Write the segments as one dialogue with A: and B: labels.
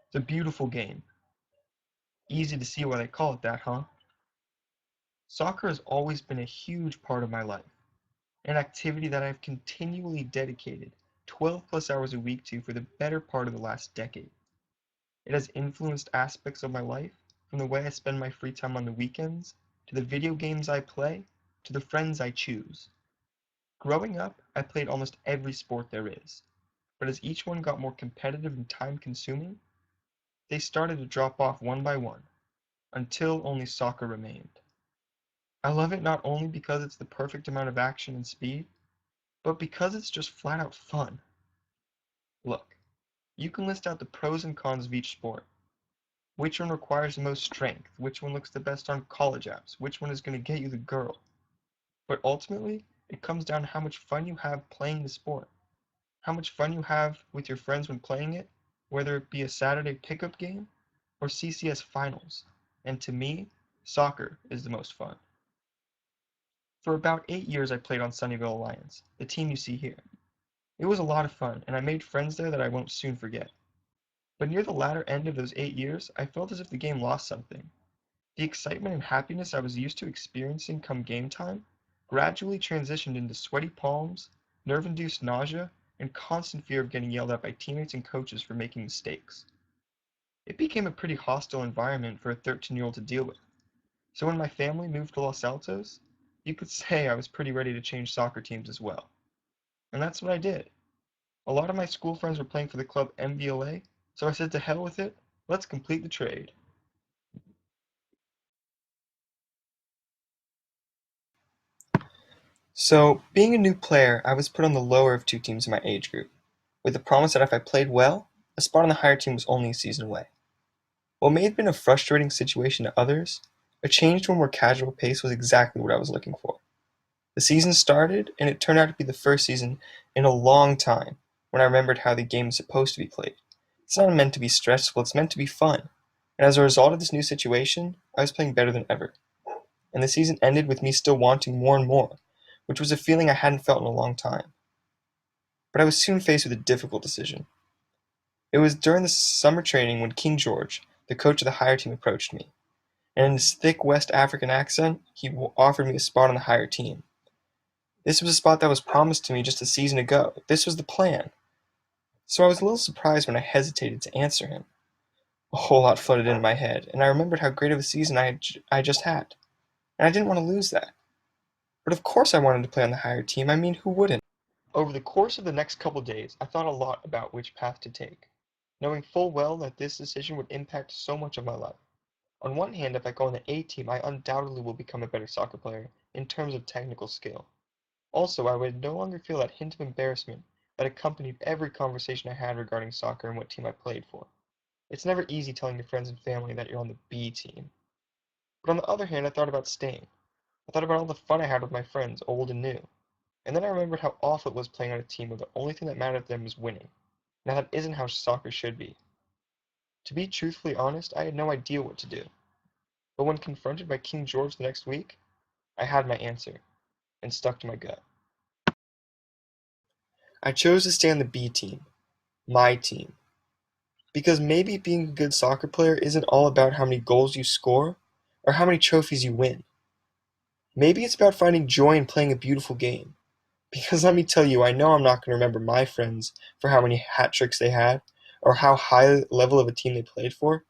A: It's a beautiful game. Easy to see why they call it that, huh? Soccer has always been a huge part of my life, an activity that I've continually dedicated 12 plus hours a week to for the better part of the last decade. It has influenced aspects of my life, from the way I spend my free time on the weekends, to the video games I play, to the friends I choose. Growing up, I played almost every sport there is, but as each one got more competitive and time consuming, they started to drop off one by one, until only soccer remained. I love it not only because it's the perfect amount of action and speed, but because it's just flat out fun. Look, you can list out the pros and cons of each sport. Which one requires the most strength? Which one looks the best on college apps? Which one is going to get you the girl? But ultimately, it comes down to how much fun you have playing the sport. How much fun you have with your friends when playing it, whether it be a Saturday pickup game or CCS finals. And to me, soccer is the most fun. For about 8 years I played on Sunnyvale Alliance, the team you see here. It was a lot of fun, and I made friends there that I won't soon forget. But near the latter end of those 8 years, I felt as if the game lost something. The excitement and happiness I was used to experiencing come game time gradually transitioned into sweaty palms, nerve-induced nausea, and constant fear of getting yelled at by teammates and coaches for making mistakes. It became a pretty hostile environment for a 13-year-old to deal with. So when my family moved to Los Altos, you could say I was pretty ready to change soccer teams as well. And that's what I did. A lot of my school friends were playing for the club MVLA, so I said to hell with it, let's complete the trade. So, being a new player, I was put on the lower of two teams in my age group, with the promise that if I played well, a spot on the higher team was only a season away. What may have been a frustrating situation to others, a change to a more casual pace was exactly what I was looking for. The season started, and it turned out to be the first season in a long time when I remembered how the game is supposed to be played. It's not meant to be stressful, it's meant to be fun. And as a result of this new situation, I was playing better than ever. And the season ended with me still wanting more and more, which was a feeling I hadn't felt in a long time. But I was soon faced with a difficult decision. It was during the summer training when King George, the coach of the higher team, approached me, and in his thick West African accent, he offered me a spot on the higher team. This was a spot that was promised to me just a season ago. This was the plan. So I was a little surprised when I hesitated to answer him. A whole lot flooded into my head, and I remembered how great of a season I just had, and I didn't want to lose that. But of course I wanted to play on the higher team. I mean, who wouldn't? Over the course of the next couple days, I thought a lot about which path to take, knowing full well that this decision would impact so much of my life. On one hand, if I go on the A team, I undoubtedly will become a better soccer player in terms of technical skill. Also, I would no longer feel that hint of embarrassment that accompanied every conversation I had regarding soccer and what team I played for. It's never easy telling your friends and family that you're on the B team. But on the other hand, I thought about staying. I thought about all the fun I had with my friends, old and new. And then I remembered how awful it was playing on a team where the only thing that mattered to them was winning. Now that isn't how soccer should be. To be truthfully honest, I had no idea what to do. But when confronted by King George the next week, I had my answer, and stuck to my gut. I chose to stay on the B team, my team, because maybe being a good soccer player isn't all about how many goals you score or how many trophies you win. Maybe it's about finding joy in playing a beautiful game. Because let me tell you, I know I'm not going to remember my friends for how many hat tricks they had or how high level of a team they played for,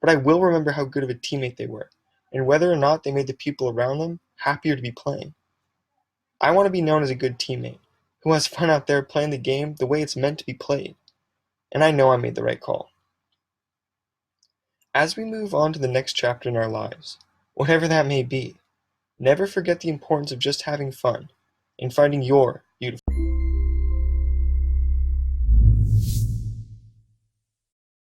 A: but I will remember how good of a teammate they were and whether or not they made the people around them happier to be playing. I want to be known as a good teammate who has fun out there playing the game the way it's meant to be played, and I know I made the right call. As we move on to the next chapter in our lives, whatever that may be, never forget the importance of just having fun and finding your